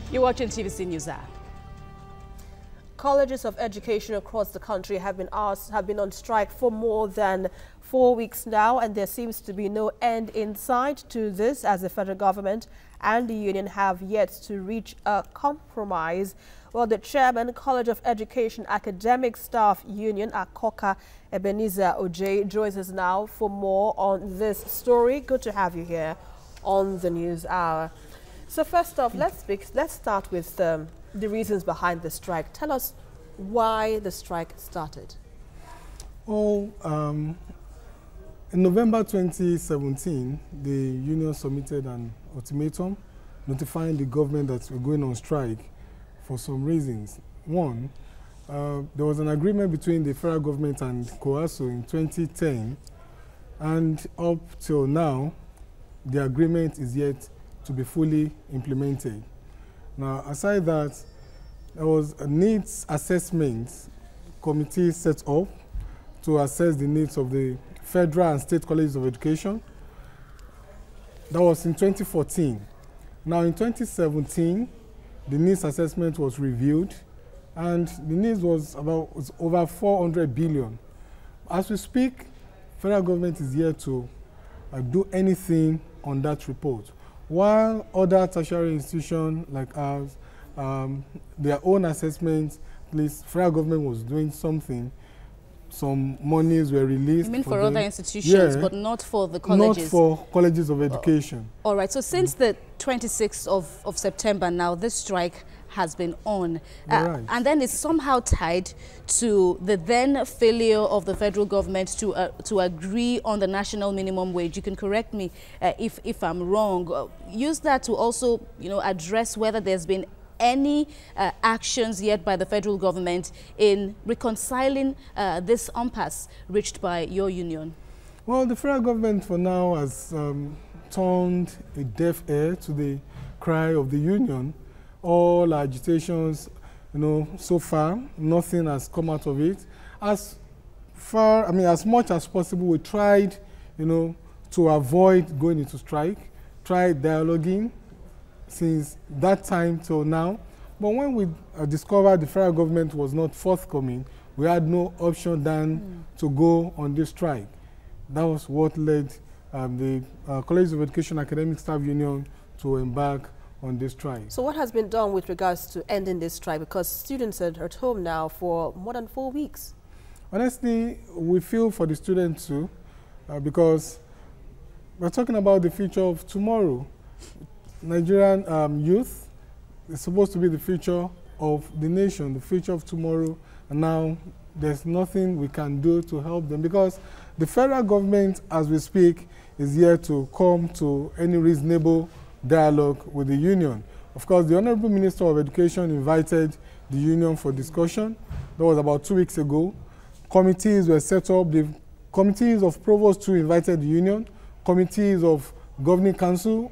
You're watching TVC News App. Colleges of education across the country have been on strike for more than 4 weeks now, and there seems to be no end in sight to this, as the federal government and the union have yet to reach a compromise. Well, the chairman, College of Education Academic Staff Union, ACOCA, Ebenezer Ojay, joins us now for more on this story. Good to have you here on the News Hour. So first off, let's start with the reasons behind the strike. Tell us why the strike started. Oh, in November 2017, the union submitted an ultimatum notifying the government that we're going on strike for some reasons. One, there was an agreement between the federal government and COASO in 2010, and up till now, the agreement is yet to be fully implemented. Now, aside that, there was a needs assessment committee set up to assess the needs of the federal and state colleges of education. That was in 2014. Now, in 2017, the needs assessment was reviewed, and the needs was over 400 billion. As we speak, federal government is here to do anything on that report. While other tertiary institutions like ours, their own assessments, at least federal government was doing something, some monies were released. You mean for other institutions, yeah, but not for the colleges? Not for colleges of education. All right, so since the 26th of September now, this strike has been on. Right. And then it's somehow tied to the then failure of the federal government to agree on the national minimum wage. You can correct me if I'm wrong. Use that to also, address whether there's been any actions yet by the federal government in reconciling this impasse reached by your union. Well, the federal government for now has turned a deaf ear to the cry of the union. All agitations, so far, nothing has come out of it. As much as possible, we tried, to avoid going into strike, tried dialoguing since that time till now. But when we discovered the federal government was not forthcoming, we had no option than to go on this strike. That was what led the College of Education Academic Staff Union to embark on this strike. So what has been done with regards to ending this strike? Because students are at home now for more than 4 weeks. Honestly, we feel for the students too, because we're talking about the future of tomorrow. Nigerian youth is supposed to be the future of the nation, the future of tomorrow, and now there's nothing we can do to help them, because the federal government, as we speak, is here to come to any reasonable dialogue with the union. Of course, the Honorable Minister of Education invited the union for discussion. That was about 2 weeks ago. Committees were set up. The committees of provost too invited the union. Committees of governing council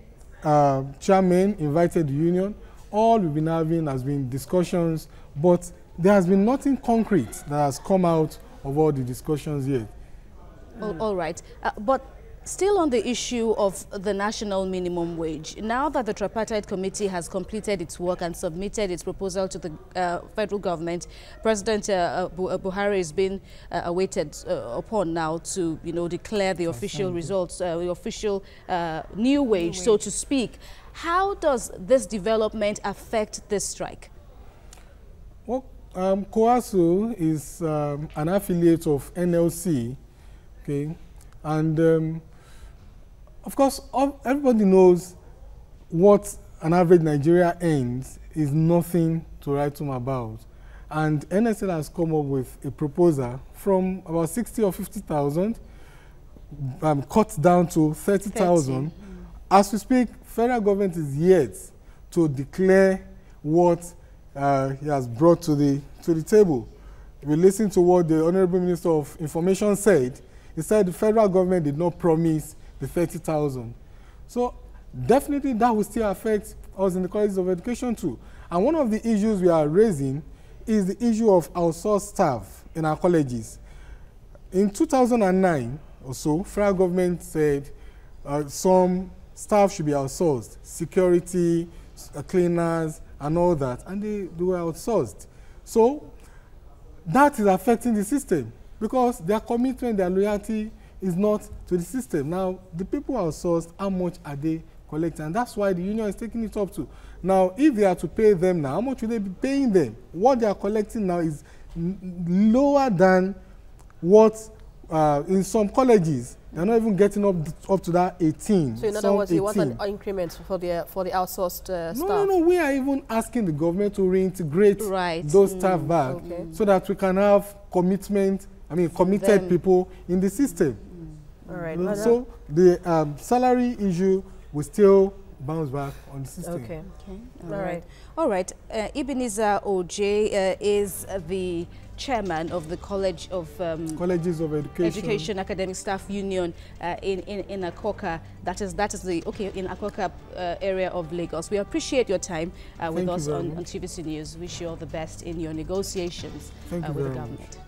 chairman invited the union. All we've been having has been discussions, but there has been nothing concrete that has come out of all the discussions yet. All right, but still on the issue of the national minimum wage, now that the tripartite committee has completed its work and submitted its proposal to the federal government, President Buhari is being awaited upon now to, declare the official results, the official new wage, so to speak. How does this development affect this strike? Well, COASO is an affiliate of NLC, okay, and of course, everybody knows what an average Nigeria earns is nothing to write home about. And NSL has come up with a proposal from about 60 or 50,000, cut down to 30,000. As we speak, federal government is yet to declare what he has brought to the table. If we listen to what the Honorable Minister of Information said, he said the federal government did not promise the 30,000. So definitely that will still affect us in the colleges of education too. And one of the issues we are raising is the issue of outsourced staff in our colleges. In 2009 or so, federal government said some staff should be outsourced, security, cleaners, and all that, and they were outsourced. So that is affecting the system because their commitment, their loyalty is not to the system. Now, the people outsourced, how much are they collecting? And that's why the union is taking it up to. Now, if they are to pay them now, how much will they be paying them? What they are collecting now is lower than what in some colleges they're not even getting up to that 18. So in other words, you want an increment for the outsourced staff? No. We are even asking the government to reintegrate those staff back so that we can have committed people in the system. All right. So the salary issue will still bounce back on the system. Okay. All right. Ebenezer Oj is the chairman of the College of Colleges of Education Academic Staff Union in Akoka. That is the in Akoka area of Lagos. We appreciate your time with us on TVC News. Wish you all the best in your negotiations with the government.